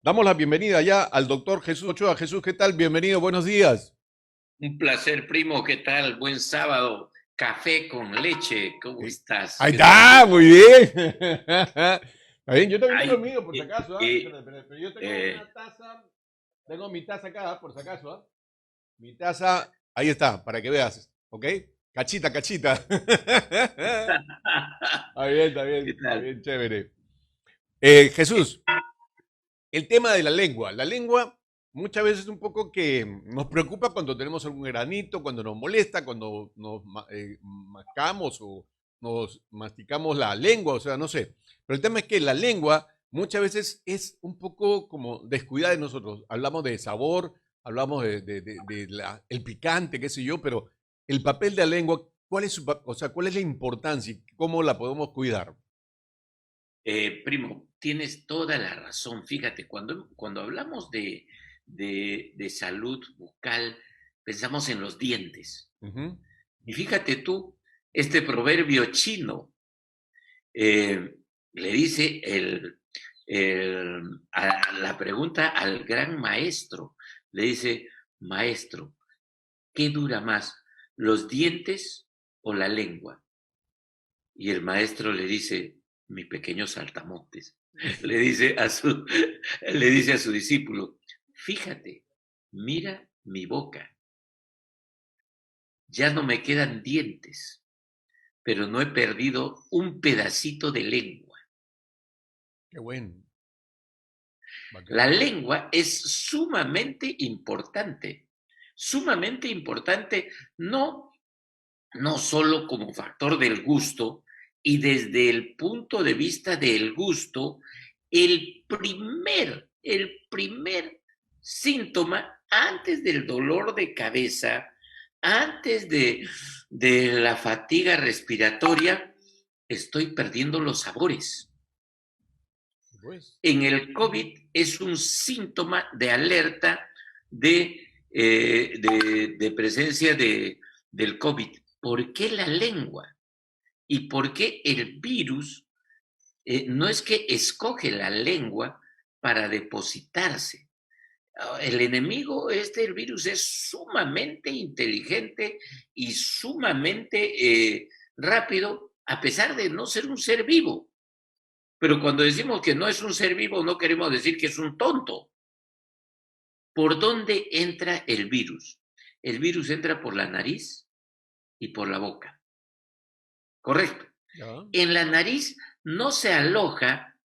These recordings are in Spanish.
Damos la bienvenida ya al doctor Jesús Ochoa. Jesús, ¿qué tal? Bienvenido, buenos días. Un placer, primo. ¿Qué tal? Buen sábado. Café con leche. ¿Cómo Eh, estás? Ahí ¿Qué tal está, tú? muy bien. Está bien, yo también tengo el Ay, mío, por si acaso, ¿ah? eh, Pero yo tengo eh, una taza, tengo mi taza acá, por si acaso, ¿ah? Mi taza, ahí está, para que veas, ¿ok? Cachita, cachita. ¿Qué Está tal? bien, chévere. Jesús, el tema de la lengua. La lengua muchas veces un poco que nos preocupa cuando tenemos algún granito, cuando nos molesta, cuando nos mascamos o nos masticamos la lengua, o sea, no sé. Pero el tema es que la lengua muchas veces es un poco como descuidada de nosotros. Hablamos de sabor, hablamos el picante, qué sé yo, pero el papel de la lengua, ¿cuál es o sea, cuál es la importancia y cómo la podemos cuidar? Primo, tienes toda la razón. Fíjate, cuando hablamos de salud bucal, pensamos en los dientes. Ujú. Y fíjate tú, este proverbio chino eh, le dice a la pregunta al gran maestro, le dice, maestro, ¿qué dura más, los dientes o la lengua? Y el maestro le dice, mi pequeño saltamontes, le dice le dice a su discípulo, fíjate, mira mi boca, ya no me quedan dientes, pero no he perdido un pedacito de lengua. Qué bueno, La bacán. lengua es sumamente importante, no solo como factor del gusto, y desde el punto de vista del gusto, el primer síntoma antes del dolor de cabeza, antes de la fatiga respiratoria, estoy perdiendo los sabores. Pues, En el COVID es un síntoma de alerta de presencia del COVID. ¿Por qué la lengua? ¿Y por qué el virus no es que escoge la lengua para depositarse? El enemigo, el virus, es sumamente inteligente y sumamente rápido, a pesar de no ser un ser vivo. Pero cuando decimos que no es un ser vivo, no queremos decir que es un tonto. ¿Por dónde entra el virus? El virus entra por la nariz y por la boca. Correcto. ya. En la nariz no se aloja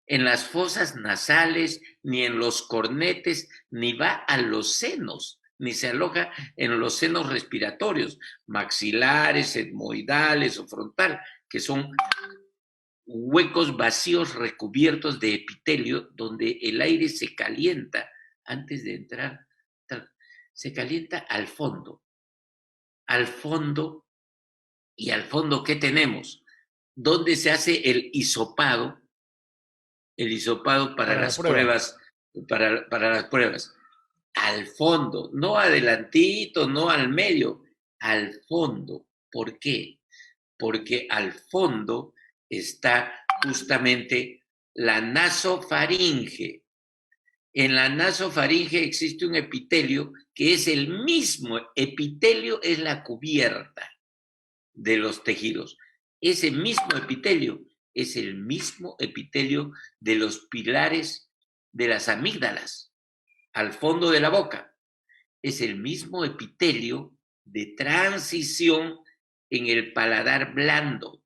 en las fosas nasales, ni en los cornetes, ni va a los senos, ni se aloja en los senos respiratorios, maxilares, etmoidales o frontal, que son huecos vacíos recubiertos de epitelio donde el aire se calienta antes de entrar, se calienta al fondo y al fondo, ¿qué tenemos? ¿Dónde se hace el hisopado? El hisopado para Para la las prueba. pruebas, para las pruebas. Al fondo, no adelantito, no al medio, al fondo. ¿Por qué? Porque al fondo está justamente la nasofaringe. En la nasofaringe existe un epitelio que es el mismo epitelio, es la cubierta de los tejidos. Ese mismo epitelio es el mismo epitelio de los pilares de las amígdalas, al fondo de la boca. Es el mismo epitelio de transición en el paladar blando.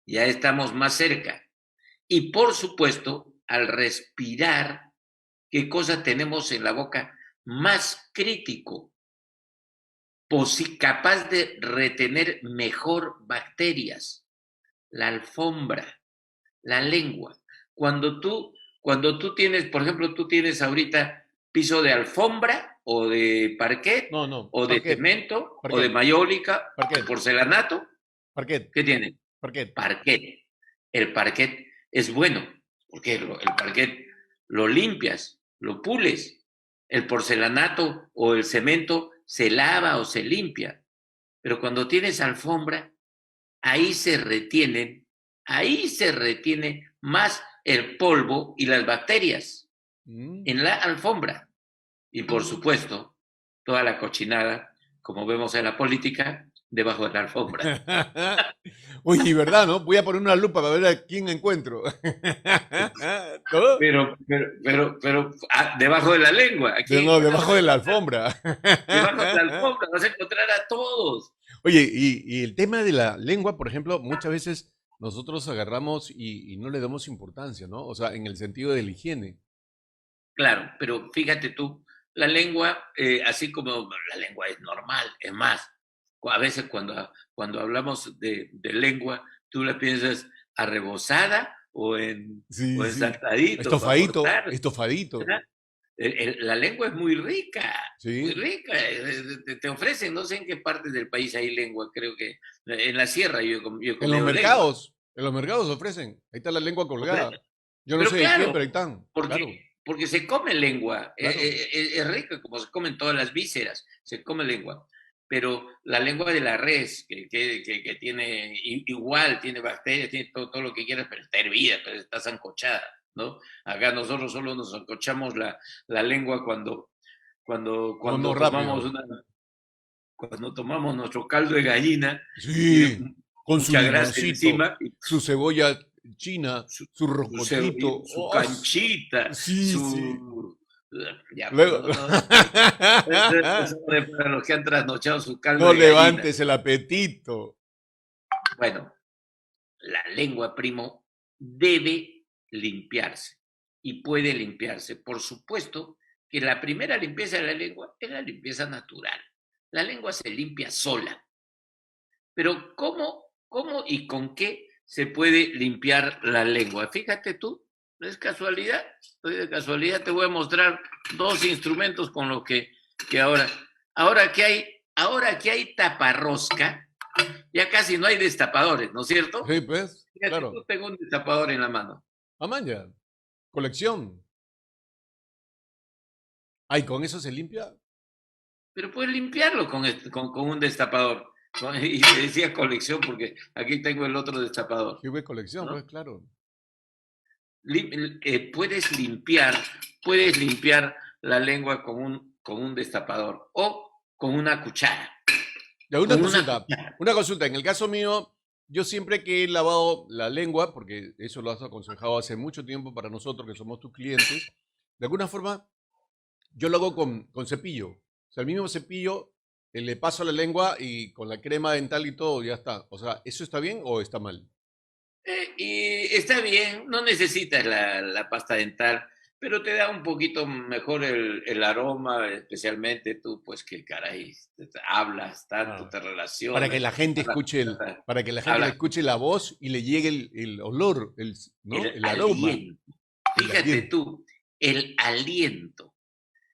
Ya estamos más cerca. Y por supuesto, al respirar, ¿qué cosa tenemos en la boca? Más crítico, capaz de retener mejor bacterias, la alfombra, la lengua. Cuando tú tienes, por ejemplo, tú tienes ahorita piso de alfombra o de parquet No, no, o de parquet, cemento o de parquet, mayólica o parquet, porcelanato, parquet, ¿qué tienen? parquet. Parquet. El parquet es bueno porque el parquet lo limpias, lo pules. El porcelanato o el cemento se lava o se limpia. Pero cuando tienes alfombra, ahí se retiene más el polvo y las bacterias Mm. en la alfombra. Y por supuesto, toda la cochinada, como vemos en la política, debajo de la alfombra. Oye, ¿verdad, no? Voy a poner una lupa para ver a quién encuentro. ¿No? Debajo de la lengua, ¿a quién No, encuentras debajo de la alfombra. debajo de la alfombra? Vas a encontrar a todos. Oye, y el tema de la lengua, por ejemplo, muchas veces nosotros agarramos y no le damos importancia, ¿no? O sea, en el sentido de la higiene. Claro, pero fíjate tú, la lengua, así como la lengua es normal, es más, a veces cuando hablamos de lengua, tú la piensas arrebozada o Sí, en sí. saltadito para Estofadito, cortar, estofadito. ¿verdad? La lengua es muy rica, muy Sí. rica. Te ofrecen, no sé en qué partes del país hay lengua, creo que en la sierra yo he comido lengua. En los mercados ofrecen. Ahí está la lengua colgada. Ofrecen. Yo no Pero sé de quién, claro, pero ahí están. porque, Claro, porque se come lengua, claro. es rica como se comen todas las vísceras, se come lengua. Pero la lengua de la res, que tiene igual, tiene bacterias, tiene todo lo que quieras, pero está hervida, pero está sancochada, ¿no? Acá nosotros solo nos sancochamos la lengua Comemos cuando tomamos rápido. cuando tomamos nuestro caldo de gallina y tiene Sí, con su mucha grasa limoncito, encima, y su cebolla china, su, su rocotito. su ¡Oh! canchita, Sí, sí. su... Ya, pues Luego, eso es para los que han trasnochado su caldo no de gallina. levantes el apetito. Bueno, la lengua, primo, debe limpiarse y puede limpiarse. Por supuesto que la primera limpieza de la lengua es la limpieza natural. La lengua se limpia sola. Pero ¿cómo y con qué se puede limpiar la lengua? Fíjate tú, no es casualidad. De casualidad te voy a mostrar dos instrumentos con los que ahora que hay taparrosca, ya casi no hay destapadores, ¿no es cierto? Sí, pues, Fíjate claro. tú, tengo un destapador en la mano. Amaña, colección. Ay, ¿con eso se limpia? Pero puedes limpiarlo con un destapador. Y te decía colección porque aquí tengo el otro destapador, Sí, pues, colección, ¿no? pues, claro. Puedes limpiar la lengua con un destapador o con una cuchara. Ya, Con una cuchara. una consulta. En el caso mío, yo siempre que he lavado la lengua, porque eso lo has aconsejado hace mucho tiempo para nosotros que somos tus clientes, de alguna forma yo lo hago con cepillo. O sea, el mismo cepillo le paso a la lengua y con la crema dental y todo ya está. O sea, ¿eso está bien o está mal? Y está bien, no necesitas la pasta dental, pero te da un poquito mejor el aroma, especialmente tú, pues que caray, hablas tanto, Ah, te para que relacionas, la gente hablas, escuche para que la gente le hablas escuche la voz y le llegue el olor, ¿no? el El aroma, aliento. el Fíjate aliento. tú, el aliento.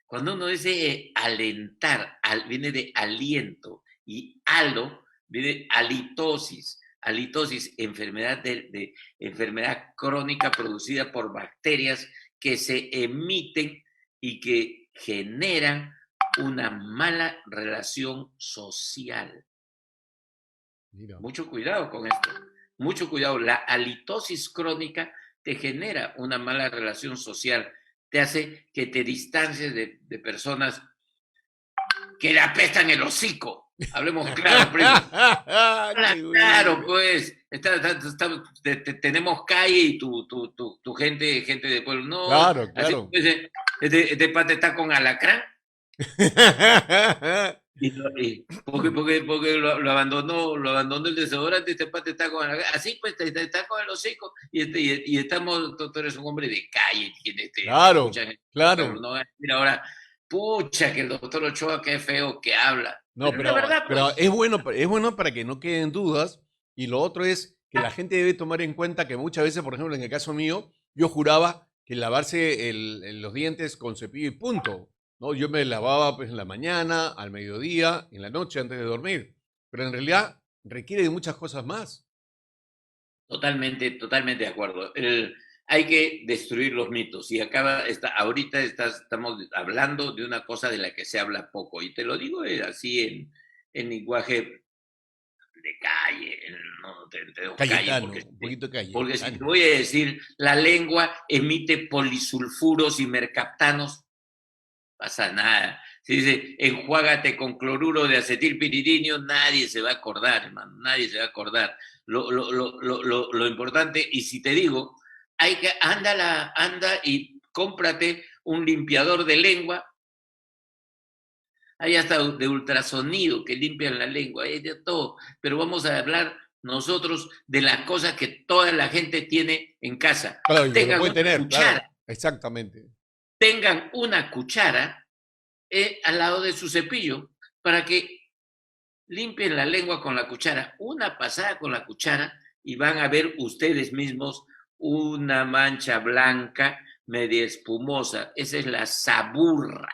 Cuando uno dice alentar, viene de aliento y halo viene de halitosis. Halitosis, enfermedad crónica producida por bacterias que se emiten y que generan una mala relación social. Mira. Mucho cuidado con esto. Mucho cuidado. La halitosis crónica te genera una mala relación social. Te hace que te distancies de personas que le apestan el hocico. Hablemos claro, primo. Habla Qué claro, bueno. pues. Tenemos calle y tu gente de pueblo. No, Claro, así claro. pues, este pate está con alacrán. Porque lo abandonó el desodorante, este pate está con así pues está con el hocico y estamos, tú eres un hombre de calle, Claro, mucha gente, pero claro. no va a decir ahora, pucha, que el doctor Ochoa qué feo que habla, No, pero es la verdad pero pues. es bueno para que no queden dudas. Y lo otro es que la gente debe tomar en cuenta que muchas veces, por ejemplo, en el caso mío, yo juraba que lavarse los dientes con cepillo y punto. ¿No? Yo me lavaba pues en la mañana, al mediodía, en la noche antes de dormir. Pero en realidad requiere de muchas cosas más. Totalmente de acuerdo. Hay que destruir los mitos. Y ahorita estamos hablando de una cosa de la que se habla poco. Y te lo digo así en lenguaje de calle, no, te dejo calle, Cayetano, un poquito porque si te Cayetano. voy a decir, la lengua emite polisulfuros y mercaptanos, pasa nada. Si dice, enjuágate con cloruro de acetilpiridinio, nadie se va a acordar, hermano, nadie se va a acordar. Lo importante, y si te digo, anda y cómprate un limpiador de lengua. Hay hasta de ultrasonido que limpian la lengua, hay de todo. Pero vamos a hablar nosotros de las cosas que toda la gente tiene en casa. Claro, y que lo Tengan puede una tener, claro, cuchara, exactamente. tengan una cuchara al lado de su cepillo para que limpien la lengua con la cuchara. Una pasada con la cuchara y van a ver ustedes mismos una mancha blanca media espumosa. Esa es la saburra,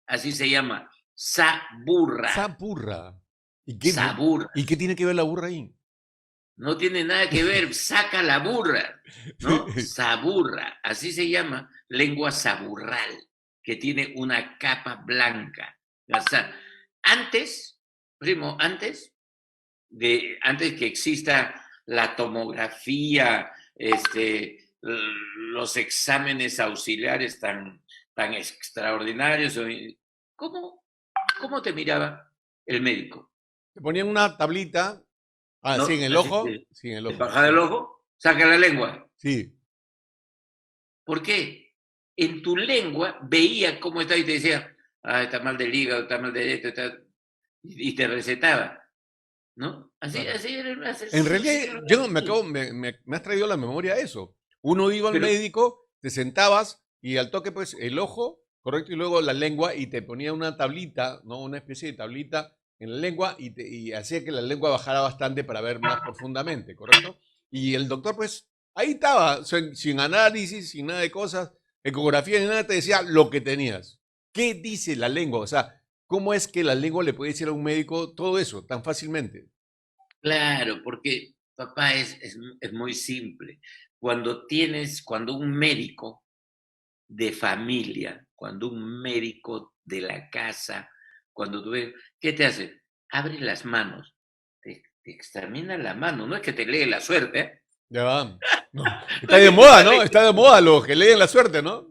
así se llama. Saburra. Sapurra. Saburra. ¿Y qué tiene que ver la burra ahí? No tiene nada que ver, saca la burra, ¿no? Saburra, así se llama, lengua saburral, que tiene una capa blanca. Antes, primo, antes que exista la tomografía, los exámenes auxiliares tan extraordinarios, ¿cómo te miraba el médico? Te ponían una tablita, ¿No? sí, en el Así ojo, sí, en el te ojo. bajaba el ojo, saca la lengua. Sí. ¿Por qué? En tu lengua veía cómo estaba y te decía, está mal del hígado, está mal de esto, y te recetaba, ¿no? Así Claro. era. En realidad, yo me has traído a la memoria eso. Uno iba al Pero, médico, te sentabas y al toque, pues, el ojo, correcto, y luego la lengua, y te ponía una tablita, ¿no? Una especie de tablita en la lengua y hacía que la lengua bajara bastante para ver más profundamente, ¿correcto? Y el doctor, pues, ahí estaba, sin análisis, sin nada de cosas, ecografía ni nada, te decía lo que tenías. ¿Qué dice la lengua? O sea, ¿cómo es que la lengua le puede decir a un médico todo eso tan fácilmente? claro, porque papá es muy simple. Cuando un médico de familia, cuando un médico de la casa, cuando tú ves, ¿qué te hace? Abre las manos, te examina la mano, no es que te lee la suerte, ¿eh? Ya va. No. No Está es de que te moda, está ¿no? Está de moda los que leen la suerte, ¿no?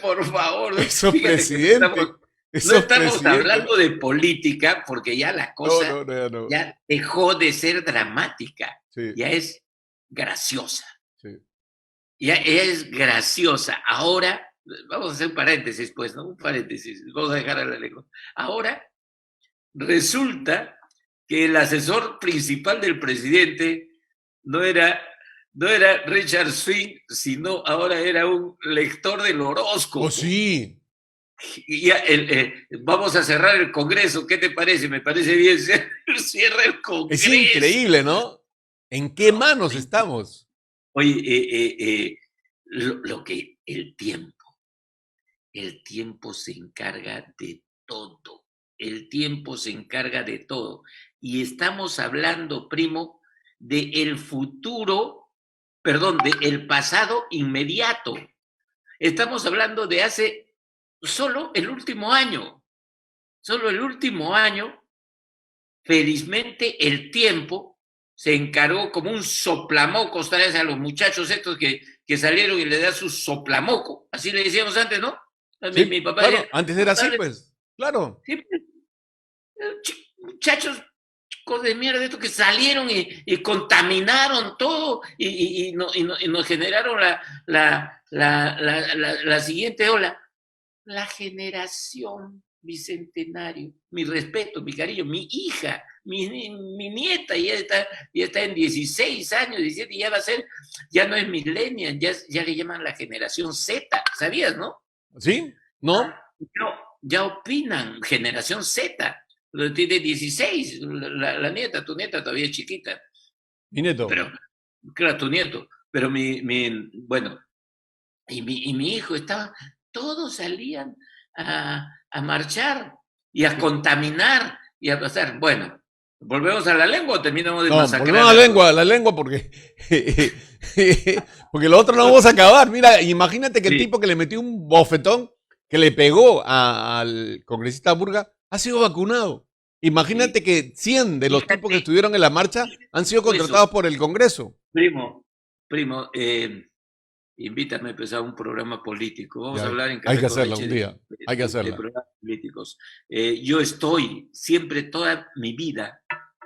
por favor, Esos fíjate que presidentes, no esos estamos presidentes. hablando de política porque ya la No, cosa no, no, ya no. ya dejó de ser dramática, Sí, ya es graciosa, sí. ya es graciosa. Ahora, vamos a hacer un paréntesis, pues, ¿no? Un paréntesis, vamos a dejar a la lengua. Ahora, resulta que el asesor principal del presidente no era, no era Richard Swing, sino ahora era un lector del Oh, horóscopo. sí. Y ya, vamos a cerrar el Congreso, ¿qué te parece? Me parece bien, cierra el Es Congreso. increíble, ¿no? ¿En qué manos estamos? Oye, lo que el tiempo se encarga de todo, el tiempo se encarga de todo. Y estamos hablando, primo, del futuro, perdón, del pasado inmediato. Estamos hablando de hace solo el último año. Solo el último año, felizmente, el tiempo se encargó como un soplamocos, ¿sabes? A los muchachos estos que salieron y le da su soplamoco. Así le decíamos antes, ¿no? Mi Sí, papá claro, decía, antes era así, pues. Claro. sí, muchachos chicos de mierda estos que salieron y contaminaron todo y nos generaron la siguiente ola. La generación bicentenario, mi respeto, mi cariño, mi hija, mi nieta ya está en 16 años, 17, ya va a ser, ya no es millennial, ya le llaman la generación Z, ¿sabías, no? ¿Sí? ¿No? Ya opinan, generación Z, tiene 16, la nieta, tu nieta todavía es chiquita, Mi nieto. pero, claro, tu nieto, pero bueno, y mi hijo estaba, todos salían a marchar y a contaminar y a pasar. Bueno, ¿volvemos a la lengua o terminamos de No, masacrar volvemos a los... a la lengua porque, porque lo otro no vamos a acabar. Mira, imagínate que el Sí, tipo que le metió un bofetón que le pegó al congresista Burga ha sido vacunado. Imagínate Y que 100 de los tipos que fíjate, estuvieron en la marcha han sido eso, contratados por el Congreso. primo, primo, invítame pues, a un programa político. Vamos a Ya, hablar en hay que Café con hacerla un Leche día, hay que de hacerla. programas políticos. Yo estoy, siempre, toda mi vida,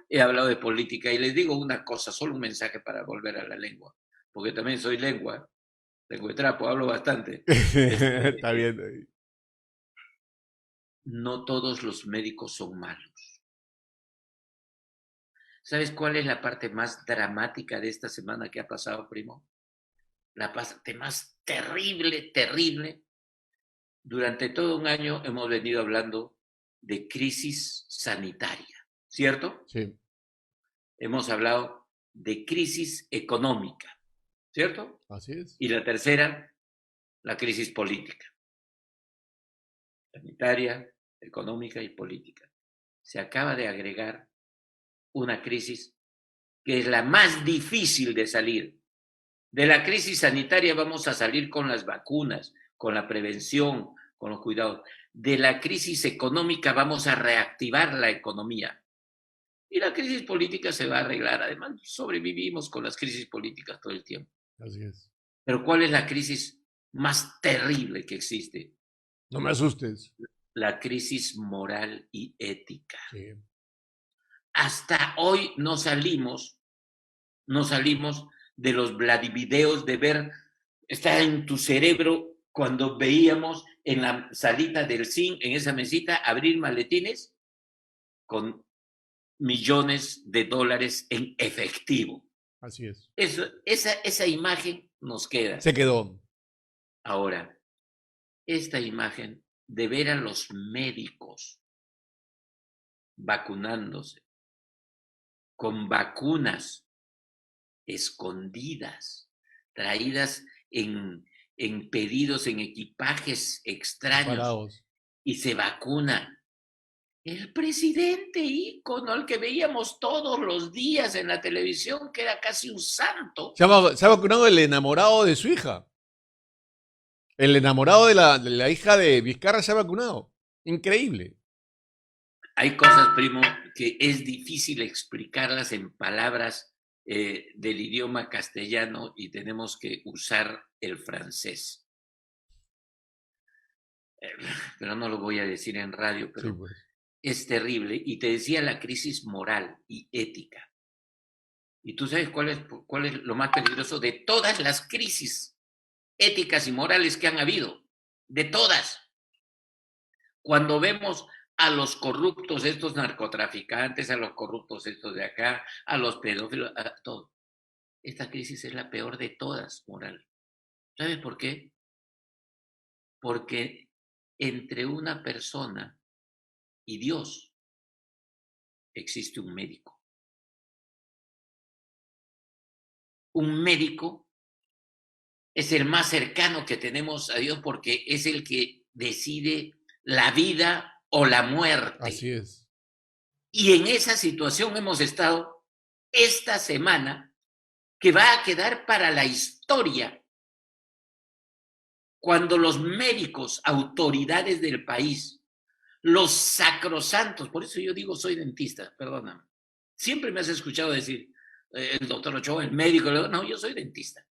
he hablado de política y les digo una cosa, solo un mensaje para volver a la lengua, porque también soy lengua de trapo, hablo bastante. Está bien. No todos los médicos son malos. ¿Sabes cuál es la parte más dramática de esta semana que ha pasado, primo? La parte más terrible, terrible. Durante todo un año hemos venido hablando de crisis sanitaria, ¿cierto? Sí, Hemos hablado de crisis económica, ¿cierto? así es. Y la tercera, la crisis política, sanitaria, económica y política. Se acaba de agregar una crisis que es la más difícil de salir. De la crisis sanitaria vamos a salir con las vacunas, con la prevención, con los cuidados. De la crisis económica vamos a reactivar la economía. Y la crisis política se va a arreglar. Además, sobrevivimos con las crisis políticas todo el tiempo. Así es. Pero ¿cuál es la crisis más terrible que existe? No me asustes. La crisis moral y ética. Sí. Hasta hoy no salimos de los Vladivideos de ver, está en tu cerebro cuando veíamos en la salita del zinc, en esa mesita, abrir maletines con millones de dólares en efectivo. Así es. Esa imagen nos queda. Se quedó. Ahora, esta imagen de ver a los médicos vacunándose con vacunas escondidas, traídas en pedidos, en equipajes extraños, Parados. y se vacuna. El presidente ícono, al que veíamos todos los días en la televisión, que era casi un santo. Se ha vacunado el enamorado de su hija. El enamorado de la hija de Vizcarra se ha vacunado. Increíble. Hay cosas, primo, que es difícil explicarlas en palabras del idioma castellano y tenemos que usar el francés. Pero no lo voy a decir en radio, Sí, pero pues. es terrible. Y te decía la crisis moral y ética. ¿Y tú sabes cuál es lo más peligroso de todas las crisis éticas y morales que han habido? De todas. Cuando vemos a los corruptos, estos narcotraficantes, a los corruptos estos de acá, a los pedófilos, a todo. Esta crisis es la peor de todas, moral. ¿Sabes por qué? Porque entre una persona y Dios existe un médico. Un médico es el más cercano que tenemos a Dios porque es el que decide la vida o la Así muerte. es. Y en esa situación hemos estado esta semana que va a quedar para la historia cuando los médicos, autoridades del país, los sacrosantos, por eso yo digo soy dentista, perdóname, siempre me has escuchado decir, el doctor Ochoa, el médico, no, yo soy dentista.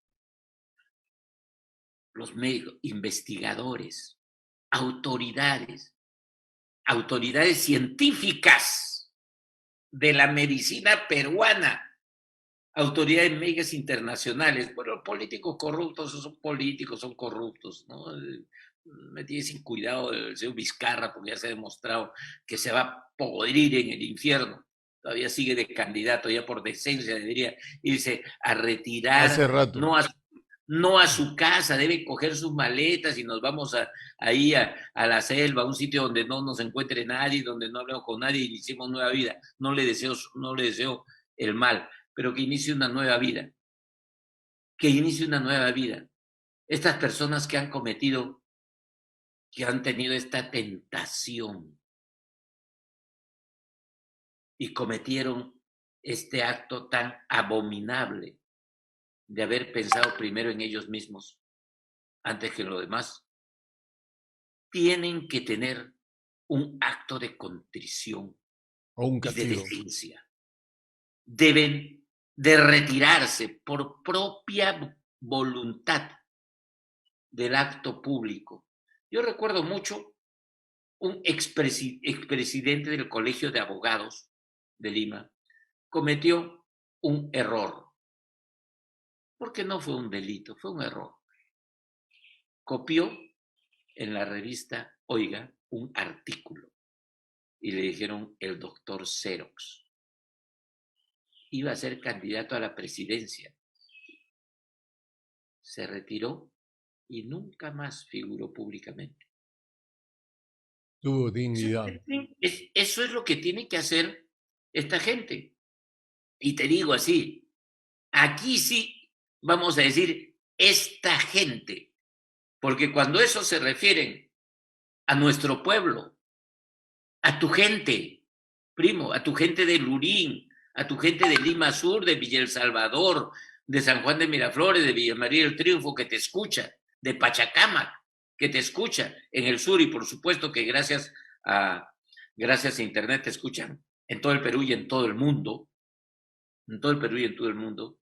Los médicos, investigadores, autoridades, autoridades científicas de la medicina peruana, autoridades médicas internacionales. Bueno, los políticos corruptos son políticos, son corruptos, ¿no? Me tiene sin cuidado el señor Vizcarra, porque ya se ha demostrado que se va a podrir en el infierno. Todavía sigue de candidato, ya por decencia debería irse a Hace retirar, rato. no a su casa, debe coger sus maletas y nos vamos ahí a la selva, a un sitio donde no nos encuentre nadie, donde no hablemos con nadie y hicimos nueva vida. No le deseo el mal, pero que inicie una nueva vida. Que inicie una nueva vida. Estas personas que han tenido esta tentación y cometieron este acto tan abominable de haber pensado primero en ellos mismos antes que en lo demás, tienen que tener un acto de contrición O un y de castigo. decencia. Deben de retirarse por propia voluntad del acto público. Yo recuerdo mucho un expresidente del Colegio de Abogados de Lima cometió un error, porque no fue un delito, fue un error. Copió en la revista Oiga un artículo y le dijeron el doctor Xerox. Iba a ser candidato a la presidencia. Se retiró y nunca más figuró públicamente. Tu dignidad. Eso es lo que tiene que hacer esta gente. Y te digo así, aquí sí vamos a decir esta gente, porque cuando eso se refieren a nuestro pueblo, a tu gente, primo, a tu gente de Lurín, a tu gente de Lima Sur, de Villa El Salvador, de San Juan de Miraflores, de Villa María del Triunfo, que te escucha, de Pachacamac, que te escucha en el sur y por supuesto que gracias a Internet te escuchan en todo el Perú y en todo el mundo, en todo el Perú y en todo el mundo.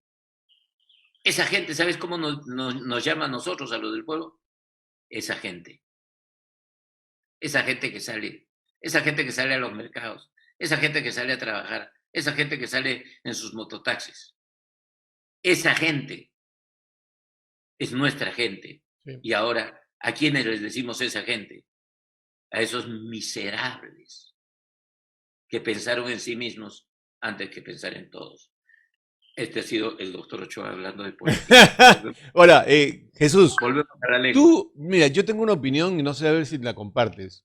Esa gente, ¿sabes cómo nos llama a nosotros, a los del pueblo? Esa gente esa gente que sale a los mercados, esa gente que sale a trabajar, esa gente que sale en sus mototaxis. Esa gente es nuestra gente. Sí. Y ahora, ¿a quiénes les decimos esa gente? A esos miserables que pensaron en sí mismos antes que pensar en todos. Este ha sido el doctor Ochoa hablando de política. Ahora, Jesús, Volvemos a la lengua. tú, mira, yo tengo una opinión y no sé a ver si la compartes.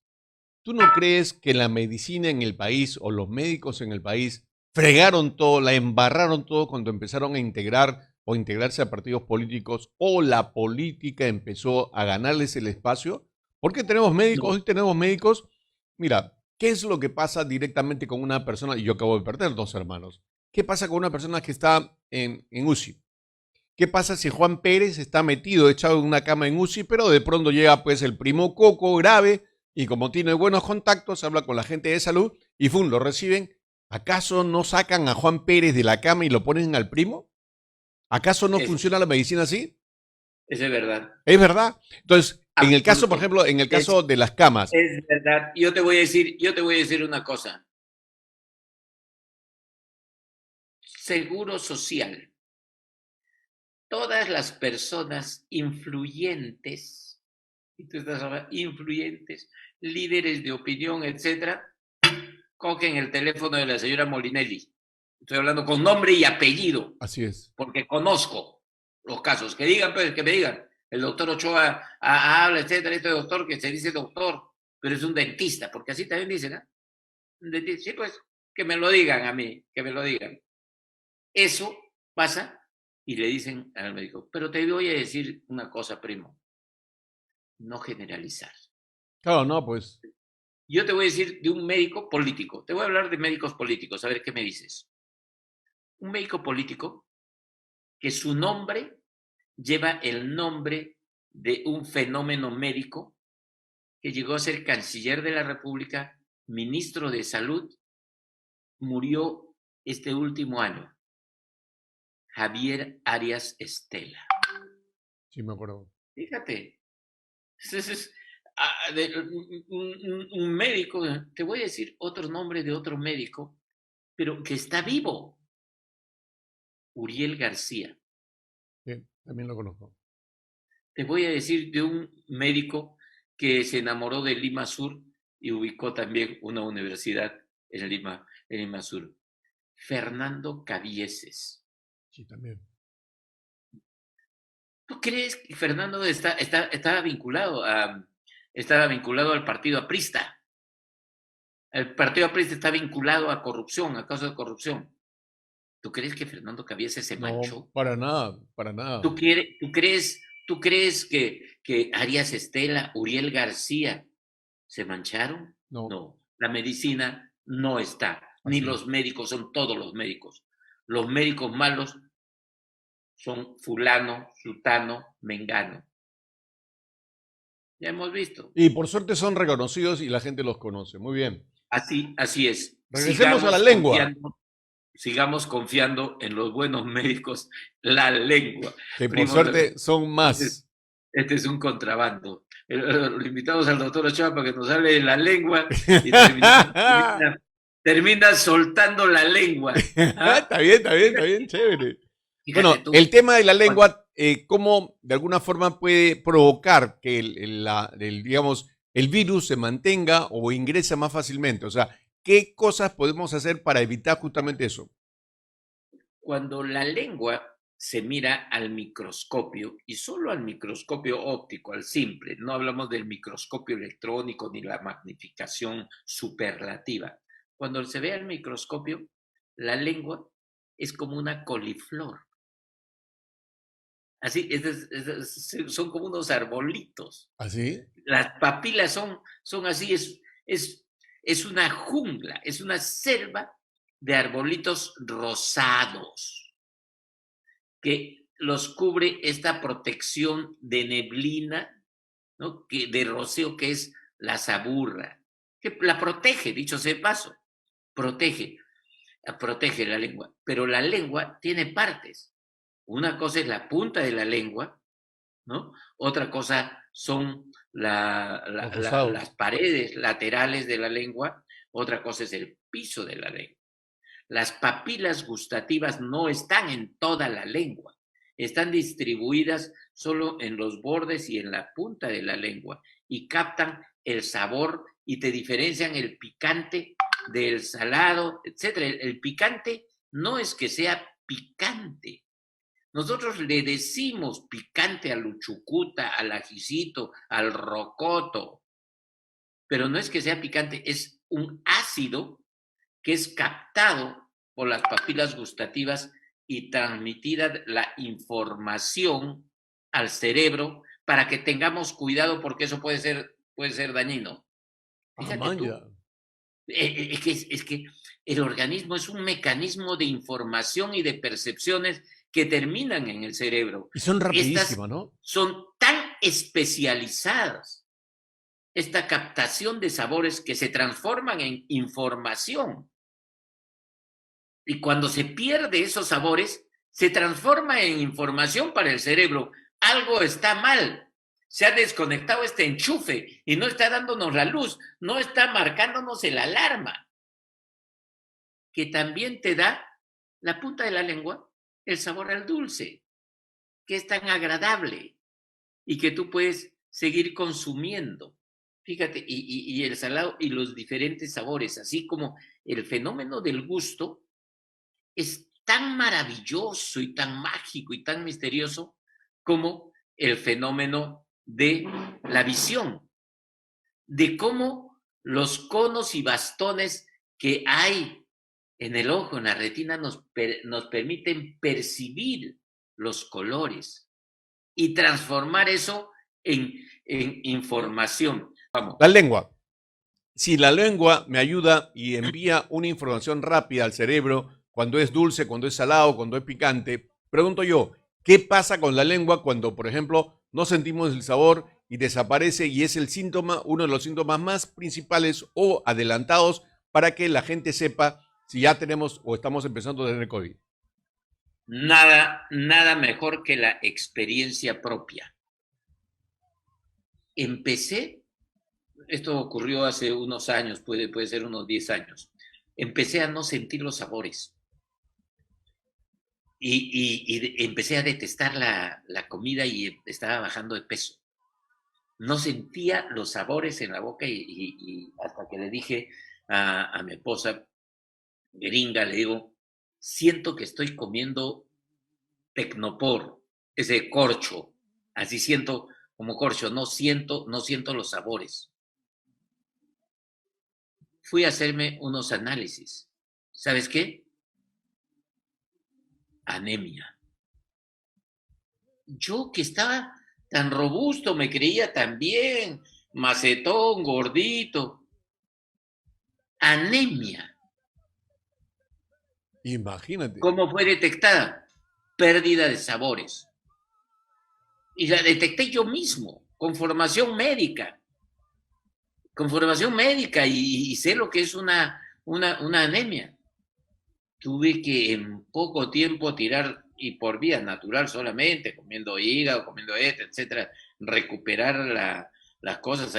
¿Tú no crees que la medicina en el país o los médicos en el país fregaron todo, la embarraron todo cuando empezaron a integrar o integrarse a partidos políticos o la política empezó a ganarles el espacio? Porque tenemos médicos, No, hoy tenemos médicos. Mira, ¿qué es lo que pasa directamente con una persona? Y yo acabo de perder dos hermanos. ¿Qué pasa con una persona que está en UCI? ¿Qué pasa si Juan Pérez está metido, echado en una cama en UCI, pero de pronto llega pues el primo Coco grave y como tiene buenos contactos, habla con la gente de salud y ¡fum! Lo reciben? ¿Acaso no sacan a Juan Pérez de la cama y lo ponen al primo? ¿Acaso no es, funciona la medicina así? es de verdad. Es verdad. Entonces, en el caso, por Absoluto. ejemplo, en el Es, caso de las camas, es verdad. Yo te voy a decir una cosa. Seguro social. Todas las personas influyentes, y tú estás hablando, influyentes, líderes de opinión, etcétera, cogen el teléfono de la señora Molinelli. Estoy hablando con nombre y apellido, así es. porque conozco los casos. Que digan, pues, que me digan. El doctor Ochoa habla, etcétera, este doctor que se dice doctor, pero es un dentista, porque así también dicen, ¿eh? Un dentista. Sí, pues, que me lo digan a mí, que me lo digan. Eso pasa y le dicen al médico, pero te voy a decir una cosa, primo, no generalizar. Claro, no, pues, Yo te voy a decir de un médico político, te voy a hablar de médicos políticos, a ver qué me dices. Un médico político que su nombre lleva el nombre de un fenómeno médico que llegó a ser canciller de la República, ministro de Salud, murió este último año. Javier Arias Estela. sí me acuerdo. Fíjate, es un médico, te voy a decir otro nombre de otro médico, pero que está vivo, Uriel García. Sí, también lo conozco. Te voy a decir de un médico que se enamoró de Lima Sur y ubicó también una universidad en Lima Sur. Fernando Cabieses. Sí, también. ¿Tú crees que Fernando estaba vinculado al partido aprista? El partido aprista está vinculado a corrupción, a causa de corrupción. ¿Tú crees que Fernando Cabieses se No, manchó? para nada, para nada. ¿Tú crees que Arias Estela, Uriel García se mancharon? No, No, la medicina no está, ni así es. los médicos son todos los médicos. Los médicos malos son fulano, sutano, mengano. Ya hemos visto. Y por suerte son reconocidos y la gente los conoce. Muy bien. así es. Regresemos a la lengua, Sigamos confiando en los buenos médicos, la lengua. que por Primo, suerte son este, más. este es un contrabando. Lo invitamos al doctor Ochoa para que nos hable de la lengua y termina soltando la lengua. ¿Ah? Está bien, chévere. Fíjate Bueno, tú. el tema de la lengua, ¿cómo de alguna forma puede provocar que digamos, el virus se mantenga o ingrese más fácilmente? O sea, ¿qué cosas podemos hacer para evitar justamente eso? Cuando la lengua se mira al microscopio y solo al microscopio óptico, al simple, no hablamos del microscopio electrónico ni la magnificación superlativa. Cuando se ve al microscopio, la lengua es como una coliflor. Así, son como unos arbolitos. ¿Así? Las papilas son así, es una jungla, es una selva de arbolitos rosados que los cubre esta protección de neblina, ¿no? De rocío que es la saburra, que la protege, dicho sea de paso, protege, protege la lengua. Pero la lengua tiene partes. Una cosa es la punta de la lengua, ¿no? Otra cosa son Los rosados. las paredes laterales de la lengua, otra cosa es el piso de la lengua. Las papilas gustativas no están en toda la lengua, están distribuidas solo en los bordes y en la punta de la lengua y captan el sabor y te diferencian el picante del salado, etc. El picante no es que sea picante. Nosotros le decimos picante al uchucuta, al ajicito, al rocoto, pero no es que sea picante, es un ácido que es captado por las papilas gustativas y transmitida la información al cerebro para que tengamos cuidado porque eso puede ser dañino. Ah, Fíjate man, tú, ya. es que el organismo es un mecanismo de información y de percepciones que terminan en el cerebro. Y son Estas rapidísimas, ¿no? son tan especializadas, esta captación de sabores que se transforman en información. Y cuando se pierde esos sabores, se transforma en información para el cerebro. Algo está mal. Se ha desconectado este enchufe y no está dándonos la luz, no está marcándonos el alarma, que también te da la punta de la lengua, el sabor al dulce, que es tan agradable y que tú puedes seguir consumiendo. Fíjate, y el salado y los diferentes sabores, así como el fenómeno del gusto, es tan maravilloso y tan mágico y tan misterioso como el fenómeno de la visión, de cómo los conos y bastones que hay en el ojo, en la retina, nos permiten percibir los colores y transformar eso en información. Vamos. La lengua. Si la lengua me ayuda y envía una información rápida al cerebro cuando es dulce, cuando es salado, cuando es picante, pregunto yo, ¿qué pasa con la lengua cuando, por ejemplo, no sentimos el sabor y desaparece y es el síntoma, uno de los síntomas más principales o adelantados para que la gente sepa si ya tenemos o estamos empezando a tener COVID? Nada mejor que la experiencia propia. Empecé, esto ocurrió hace unos años, puede ser unos 10 años, empecé a no sentir los sabores y empecé a detestar la comida y estaba bajando de peso. No sentía los sabores en la boca y hasta que le dije a mi esposa gringa, le digo, siento que estoy comiendo tecnopor, ese corcho, así siento como corcho, no siento los sabores. Fui a hacerme unos análisis. ¿Sabes qué? Anemia. Yo que estaba tan robusto, me creía tan bien, macetón, gordito. Anemia. Imagínate. ¿Cómo fue detectada? Pérdida de sabores. Y la detecté yo mismo, con formación médica. con formación médica y sé lo que es una anemia. Tuve que en poco tiempo tirar, y por vía natural solamente, comiendo hígado, comiendo etcétera, recuperar las cosas.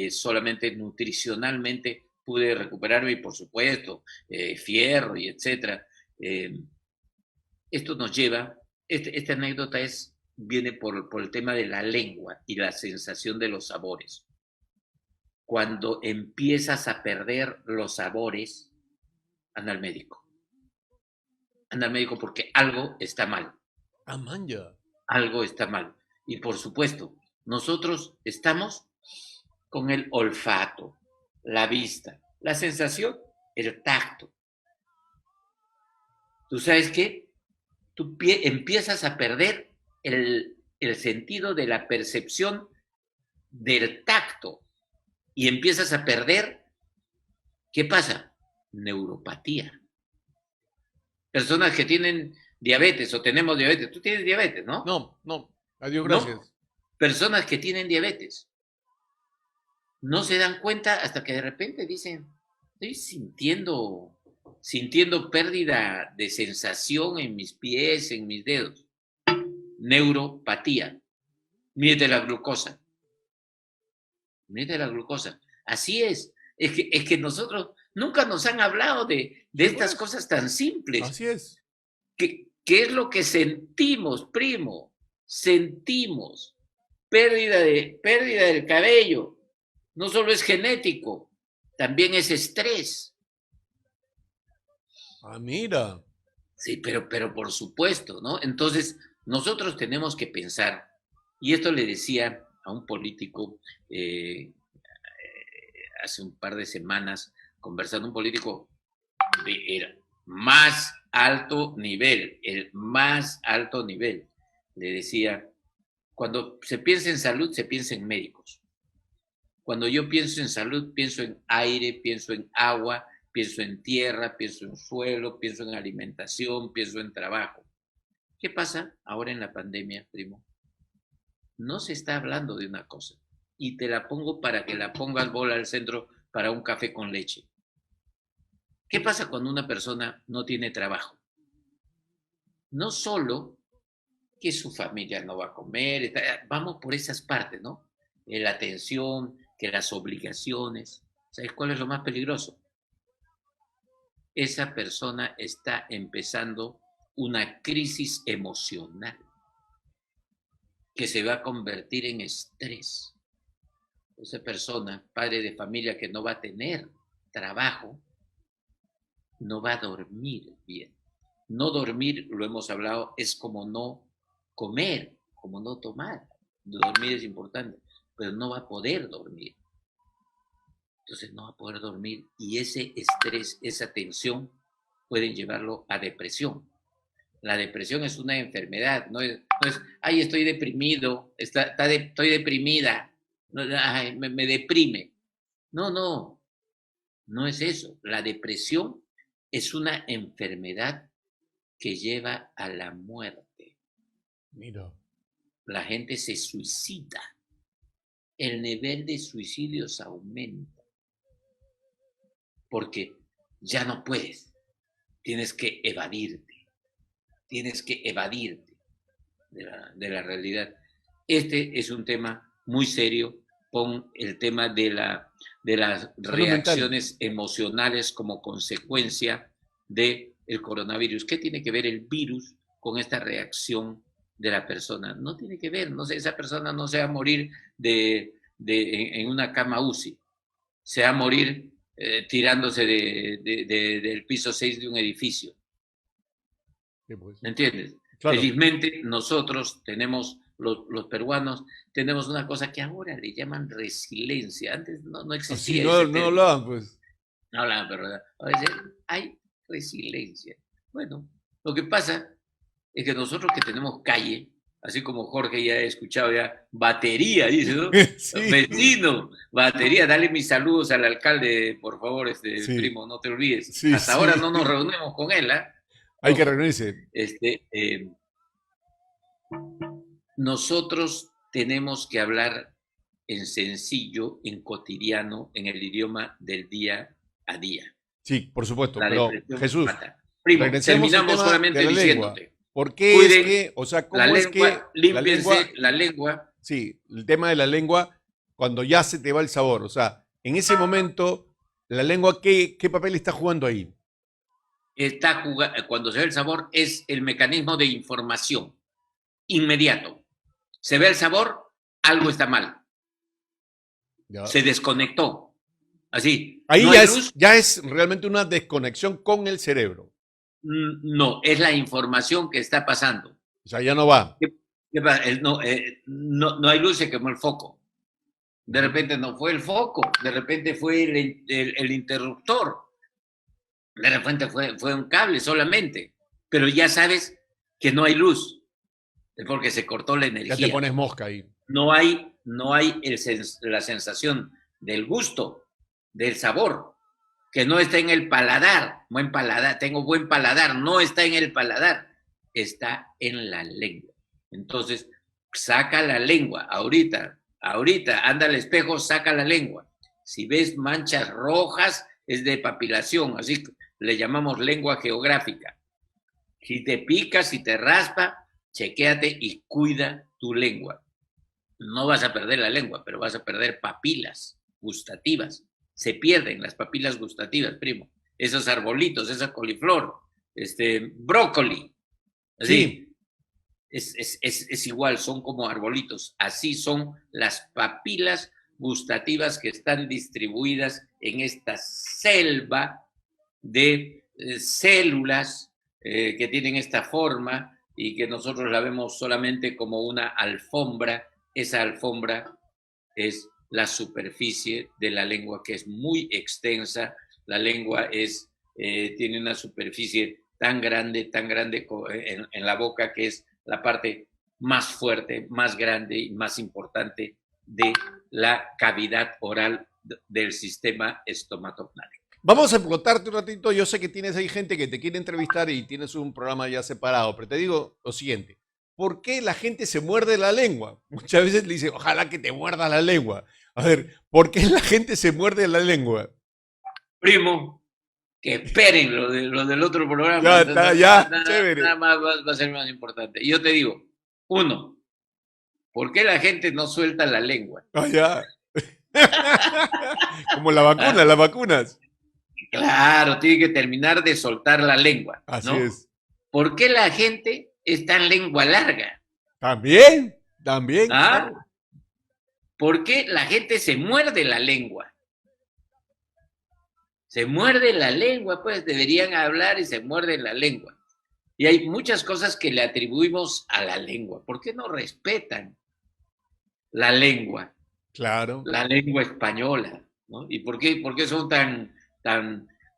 Solamente nutricionalmente pude recuperarme y por supuesto, fierro y etcétera. Eh, Esto nos lleva, esta anécdota viene por el tema de la lengua y la sensación de los sabores. Cuando empiezas a perder los sabores, anda al médico. Anda al médico porque algo está mal. Ah, manja. Algo está mal. Y por supuesto, nosotros estamos con el olfato, la vista, la sensación, el tacto. ¿Tú sabes qué? Tú empiezas a perder el sentido de la percepción del tacto y empiezas a perder, ¿qué pasa? Neuropatía. Personas que tienen diabetes o tenemos diabetes, tú tienes diabetes, ¿no? No, no. Adiós, ¿No? gracias. Personas que tienen diabetes no se dan cuenta hasta que de repente dicen, estoy sintiendo pérdida de sensación en mis pies, en mis dedos. Neuropatía. Mide la glucosa. Mide la glucosa. Así es. Es que nosotros nunca nos han hablado de Sí, estas pues. cosas tan simples. Así es. ¿Qué es lo que sentimos, primo? Sentimos pérdida del cabello. No solo es genético, también es estrés. Ah, mira. Sí, pero por supuesto, ¿no? Entonces, nosotros tenemos que pensar, y esto le decía a un político hace un par de semanas, conversando un político de el más alto nivel, el más alto nivel. Le decía, cuando se piensa en salud, se piensa en médicos. Cuando yo pienso en salud, pienso en aire, pienso en agua, pienso en tierra, pienso en suelo, pienso en alimentación, pienso en trabajo. ¿Qué pasa ahora en la pandemia, primo? No se está hablando de una cosa. Y te la pongo para que la pongas bola al centro para un café con leche. ¿Qué pasa cuando una persona no tiene trabajo? No solo que su familia no va a comer, vamos por esas partes, ¿no? La atención, que las obligaciones. ¿Sabes cuál es lo más peligroso? Esa persona está empezando una crisis emocional que se va a convertir en estrés. Esa persona, padre de familia que no va a tener trabajo, no va a dormir bien. No dormir, lo hemos hablado, es como no comer, como no tomar. Dormir es importante, pero no va a poder dormir. Entonces no va a poder dormir y ese estrés, esa tensión pueden llevarlo a depresión. La depresión es una enfermedad, no es ay, estoy deprimido, estoy deprimida, ay, me deprime. No es eso. La depresión es una enfermedad que lleva a la muerte. Mira. La gente se suicida. El nivel de suicidios aumenta porque ya no puedes. Tienes que evadirte. Tienes que evadirte de la realidad. Este es un tema muy serio. Pon el tema de las Salud mental. reacciones emocionales como consecuencia del coronavirus. ¿Qué tiene que ver el virus con esta reacción de la persona? No tiene que ver, no sé, esa persona no se va a morir en una cama UCI, se va a morir tirándose del piso 6 de un edificio. Sí, pues. ¿Me entiendes? Claro. Felizmente nosotros tenemos, los peruanos, tenemos una cosa que ahora le llaman resiliencia. Antes no Así existía no, ese no término. hablaban, pues. No hablaban, pero a veces hay resiliencia. Bueno, lo que pasa es que nosotros que tenemos calle, así como Jorge ya he escuchado ya, batería, dice, ¿no? Sí, Vecino, batería, dale mis saludos al alcalde, por favor, sí, primo, no te olvides. sí, Hasta ahora sí. no nos reunimos con él, ¿eh? Hay que Ojo, reunirse. este, nosotros tenemos que hablar en sencillo, en cotidiano, en el idioma del día a día. Sí, por supuesto, La pero depresión Jesús, mata. Primo, regresemos al terminamos tema de solamente la lengua. diciéndote, ¿Por qué es cuiden que, o sea, la cómo es que lengua, la lengua, límpiense la lengua. sí, el tema de la lengua, cuando ya se te va el sabor, o sea, en ese momento, la lengua, ¿qué papel está jugando ahí? Cuando se ve el sabor, es el mecanismo de información inmediato. Se ve el sabor, algo está mal. Ya. Se desconectó. Así, Ahí no ya hay es, luz, ya es realmente una desconexión con el cerebro. no, es la información que está pasando. O sea, ya no va. ¿Qué pasa? No hay luz, se quemó el foco. De repente no fue el foco, de repente fue el interruptor, de repente fue un cable solamente, pero ya sabes que no hay luz, es porque se cortó la Ya te energía. pones mosca ahí. No hay la sensación del gusto, del sabor, que no está en el paladar. Buen paladar, tengo buen paladar, no está en el paladar, está en la lengua. Entonces, saca la lengua, ahorita, anda al espejo, saca la lengua. Si ves manchas rojas, es de papilación, así le llamamos lengua geográfica. Si te pica, si te raspa, chequéate y cuida tu lengua. No vas a perder la lengua, pero vas a perder papilas gustativas. Se pierden las papilas gustativas, primo. Esos arbolitos, esa coliflor, brócoli, Sí, así. Es igual, son como arbolitos. Así son las papilas gustativas que están distribuidas en esta selva de células que tienen esta forma y que nosotros la vemos solamente como una alfombra. Esa alfombra es la superficie de la lengua, que es muy extensa. La lengua tiene una superficie tan grande en la boca, que es la parte más fuerte, más grande y más importante de la cavidad oral del sistema estomatognático. vamos a explotarte un ratito. Yo sé que tienes ahí gente que te quiere entrevistar y tienes un programa ya separado, pero te digo lo siguiente. ¿Por qué la gente se muerde la lengua? Muchas veces le dice, ojalá que te muerda la lengua. A ver, ¿por qué la gente se muerde la lengua? Primo, que esperen lo del otro programa. Ya está, ya, chévere. Nada más va a ser más importante. Y yo te digo, uno, ¿por qué la gente no suelta la lengua? Ah, ya. Como la vacuna, ¿Ah? las vacunas. Claro, tiene que terminar de soltar la lengua, Así ¿no? es. ¿Por qué la gente es tan lengua larga? También, también, ¿Ah? claro. ¿Por qué la gente se muerde la lengua? Se muerde la lengua, pues deberían hablar y se muerden la lengua. Y hay muchas cosas que le atribuimos a la lengua. ¿Por qué no respetan la lengua? Claro, La lengua española, ¿no? ¿Y por qué son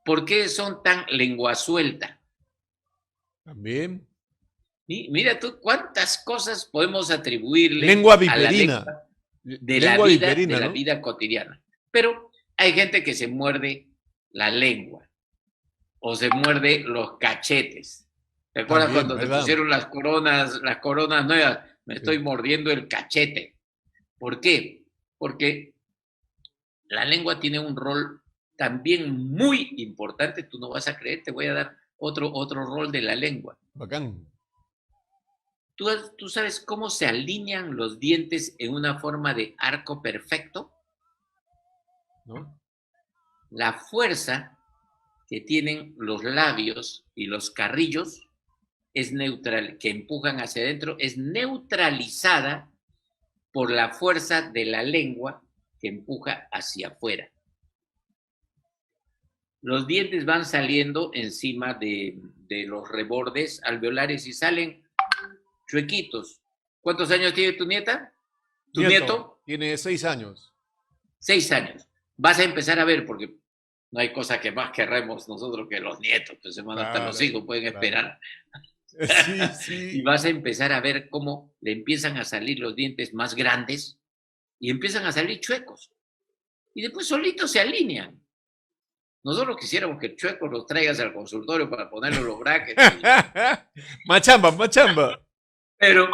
por qué son tan lengua suelta? también. Mira tú cuántas cosas podemos atribuirle Lengua a la viperina. lengua Lengua de viperina, la ¿no? vida cotidiana. Pero hay gente que se muerde la lengua o se muerde los cachetes. ¿Te acuerdas También, cuando te ¿verdad? pusieron las coronas nuevas? Me estoy Sí. mordiendo el cachete. ¿Por qué? Porque la lengua tiene un rol también muy importante. Tú no vas a creer, te voy a dar otro rol de la lengua. Bacán. ¿Tú sabes cómo se alinean los dientes en una forma de arco perfecto? ¿No? La fuerza que tienen los labios y los carrillos es neutral, que empujan hacia adentro, es neutralizada por la fuerza de la lengua que empuja hacia afuera. Los dientes van saliendo encima de los rebordes alveolares y salen chuequitos. ¿Cuántos años tiene tu nieta? ¿Tu Nieto, nieto? tiene 6 años. 6 años. Vas a empezar a ver, porque no hay cosa que más querremos nosotros que los nietos, pues hermano, hasta los Claro, hijos pueden claro. esperar. Sí, Y sí. vas a empezar a ver cómo le empiezan a salir los dientes más grandes y empiezan a salir chuecos. Y después solitos se alinean. Nosotros quisiéramos que el chueco los traigas al consultorio para ponerle los brackets. Machamba, machamba. Pero,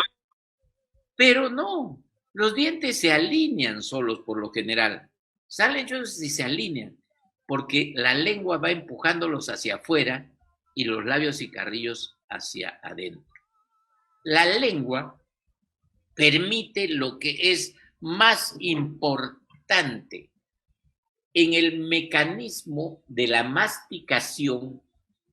pero no. Los dientes se alinean solos por lo general. Salen ellos y se alinean, porque la lengua va empujándolos hacia afuera y los labios y carrillos hacia adentro. La lengua permite lo que es más importante en el mecanismo de la masticación.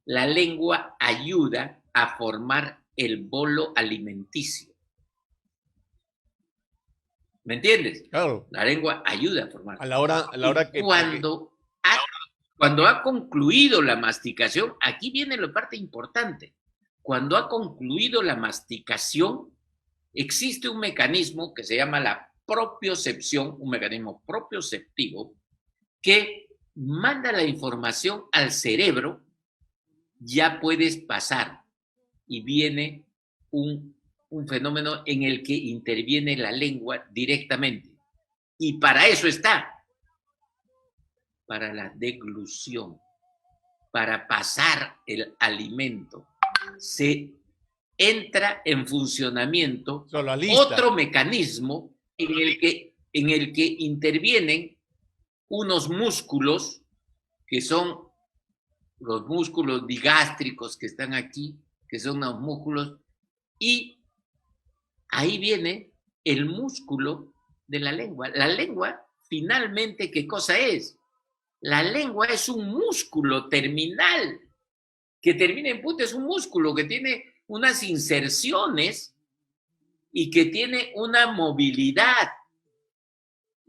La lengua ayuda a formar el bolo alimenticio. ¿Me entiendes? Claro. La lengua ayuda a formar. A la hora que... Cuando ha concluido la masticación, aquí viene la parte importante. Cuando ha concluido la masticación, existe un mecanismo que se llama la propiocepción, un mecanismo propioceptivo, que manda la información al cerebro. Ya puedes pasar y viene un fenómeno en el que interviene la lengua directamente. Y para eso está, para la deglución, para pasar el alimento. Se entra en funcionamiento otro mecanismo en el que intervienen unos músculos que son los músculos digástricos que están aquí, que son los músculos, y ahí viene el músculo de la lengua. La lengua, finalmente, ¿qué cosa es? La lengua es un músculo terminal, que termina en punta, es un músculo que tiene unas inserciones y que tiene una movilidad.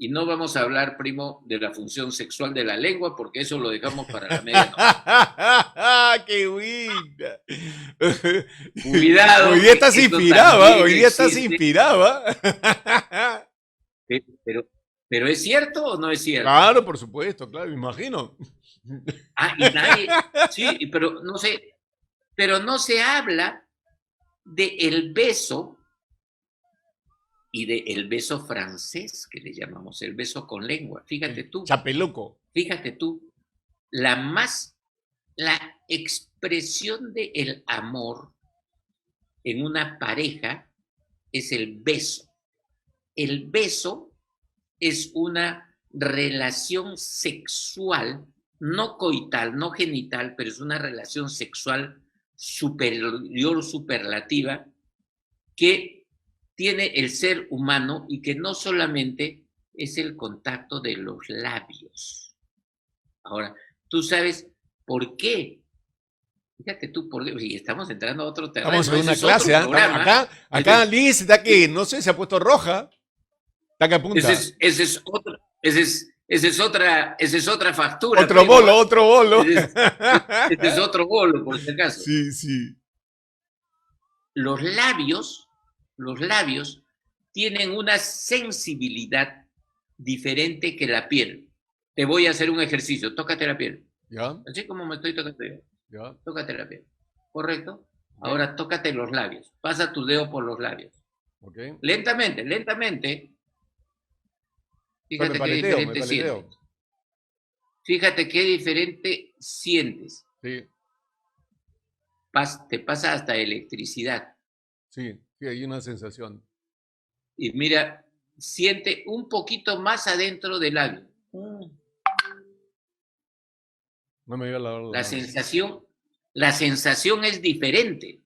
Y no vamos a hablar, primo, de la función sexual de la lengua, porque eso lo dejamos para la medianoche. ¡Qué buena! Cuidado. Hoy día estás inspirado, hoy día estás inspirado. Pero ¿es cierto o no es cierto? Claro, por supuesto, claro, me imagino. Y nadie, sí, pero no se habla del beso y del beso francés, que le llamamos el beso con lengua. Fíjate tú. Chapeluco. Fíjate tú. La expresión del amor en una pareja es el beso. El beso es una relación sexual, no coital, no genital, pero es una relación sexual superior, superlativa, que tiene el ser humano y que no solamente es el contacto de los labios. Ahora, ¿tú sabes por qué? Fíjate tú, por qué. Y estamos entrando a otro terreno. Estamos en una clase, acá Liz está que, no sé, se ha puesto roja. Está que apunta. Esa es otra factura. Otro bolo. Ese es otro bolo, por si acaso. Sí. Los labios tienen una sensibilidad diferente que la piel. Te voy a hacer un ejercicio. Tócate la piel. ¿Ya? Así como me estoy tocando yo. ¿Ya? Tócate la piel. ¿Correcto? Okay. Ahora tócate los labios. Pasa tu dedo por los labios. Okay. Lentamente. Fíjate qué diferente sientes. Fíjate qué diferente sientes. Sí. Te pasa hasta electricidad. Sí, hay una sensación. Y mira, siente un poquito más adentro del labio. No me digas la verdad. La sensación es diferente.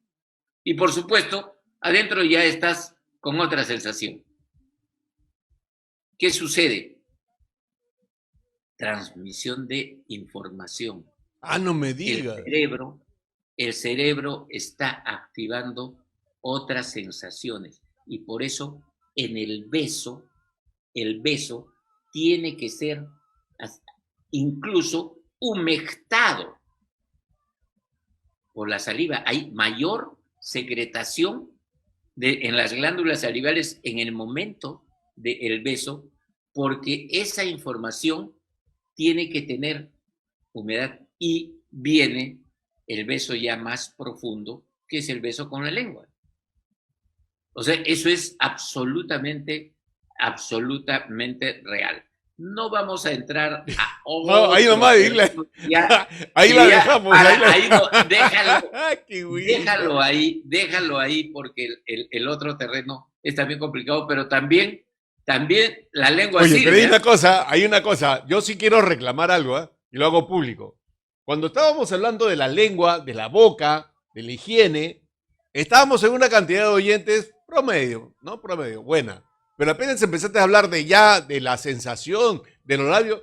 Y por supuesto, adentro ya estás con otra sensación. ¿Qué sucede? Transmisión de información. No me digas. El cerebro está activando otras sensaciones. Y por eso en el beso tiene que ser incluso humectado por la saliva. Hay mayor secretación en las glándulas salivales en el momento del beso, porque esa información tiene que tener humedad, y viene el beso ya más profundo, que es el beso con la lengua. O sea, eso es absolutamente real. No vamos a entrar a otro. No, ahí nomás, ahí la dejamos. Déjalo ahí, porque el otro terreno es también complicado, pero también también la lengua Oye, sirve. pero hay una cosa, yo sí quiero reclamar algo, ¿eh? Y lo hago público. Cuando estábamos hablando de la lengua, de la boca, de la higiene, estábamos en una cantidad de oyentes promedio, ¿no? Promedio, buena. Pero apenas empezaste a hablar de la sensación, de los labios,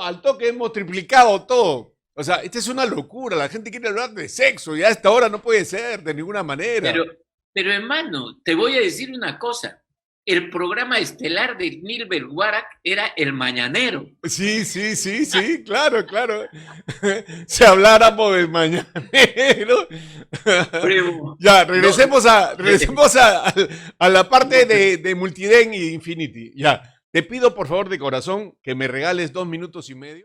al toque hemos triplicado todo. O sea, esta es una locura, la gente quiere hablar de sexo y a esta hora no puede ser de ninguna manera. Pero, pero hermano, te voy a decir una cosa. El programa estelar de Nilbert Warak era El Mañanero. Sí, sí, sí, sí, claro, claro. Si habláramos del mañanero. Primo, Ya, no, regresemos a la parte de Multiden y Infinity. Ya, te pido por favor de corazón que me regales 2 minutos y medio.